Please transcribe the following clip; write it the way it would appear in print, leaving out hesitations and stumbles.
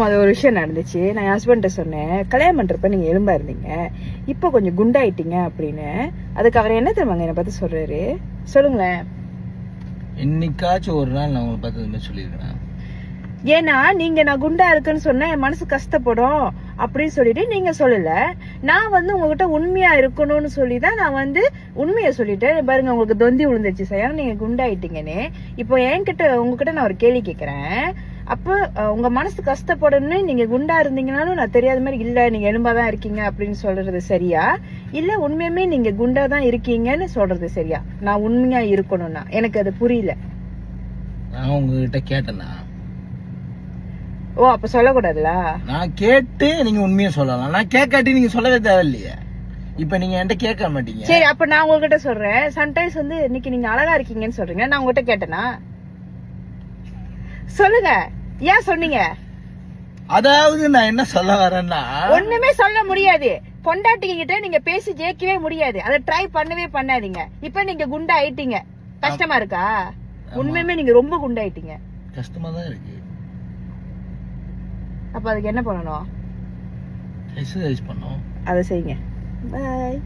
அது ஒரு விஷயம் நடந்துச்சு. நான் என் ஹஸ்பண்ட சொன்னேன், கல்யாணம் பண்றப்ப நீங்க எலும்பா இருந்தீங்க, இப்ப கொஞ்சம் குண்டாயிட்டீங்க அப்படின்னு. அதுக்கு அவர் என்ன தெரியுமாங்க என்ன பார்த்து சொல்றாரு? சொல்லுங்களேன். என்னைக்காச்சும் ஒரு நாள் நான் உங்களை பார்த்து இந்த மாதிரி சொல்லியிருக்கேன். ஏன்னா நீங்க நான் குண்டா இருக்குன்னு சொன்னா என் மனசு கஷ்டப்படும் அப்படின்னு சொல்லிட்டு நீங்க சொல்லல. நான் வந்து உங்ககிட்ட உண்மையா இருக்கணும்னு சொல்லிதான் நான் வந்து உண்மையை சொல்லிட்டேன். பாருங்க உங்களுக்கு தொந்தி விழுந்துச்சு சார், நீங்க குண்டாயிட்டீங்கன்னு. இப்போ என்கிட்ட உங்ககிட்ட நான் ஒரு கேள்வி கேட்கறேன். அப்ப உங்க மனசு கஷ்டப்படணும்னு நீங்க குண்டா இருந்தீங்கன்னாலும் நான் தெரியாத மாதிரி இல்ல நீங்க எலும்பாதான் இருக்கீங்க அப்படின்னு சொல்றது சரியா, இல்ல உண்மையுமே நீங்க குண்டா தான் இருக்கீங்கன்னு சொல்றது சரியா? நான் உண்மையா இருக்கணும்னா எனக்கு அது புரியல. நான் உங்ககிட்ட கேட்டேன்னா ஓ, அப்ப சொல்லக்கூடாதுல? நான் கேட்டு நீங்க உண்மையா சொல்லலாம், நான் கேட்காட்டி நீங்க சொல்லவே தேவையில்லையே. இப்ப நீங்க என்கிட்ட கேட்க மாட்டீங்க. சரி, அப்ப நான் உங்ககிட்ட சொல்றேன். சம்டைம்ஸ் வந்து இன்னைக்கு நீங்க அழகா இருக்கீங்கன்னு சொல்றீங்க, நான் உங்ககிட்ட கேட்டேனா? சொல்லுங்க, ஏன் சொன்னீங்க? அதாவது நான் என்ன சொல்ல வரேன்னா, ஒண்ணுமே சொல்ல முடியாது. பொண்டாட்டிங்க கிட்ட நீங்க பேசி ஜெயிக்கவே முடியாது. அதை ட்ரை பண்ணவே பண்ணாதீங்க. இப்ப நீங்க குண்டா ஆயிட்டீங்க, கஷ்டமா இருக்கா? உண்மையுமே நீங்க ரொம்ப குண்டாயிட்டீங்க. கஷ்டமா தான் இருக்கு. அப்ப அதுக்கு என்ன பண்ணணும்? எக்ஸசைஸ் பண்ணோம். அதை செய்யுங்க. பாய்.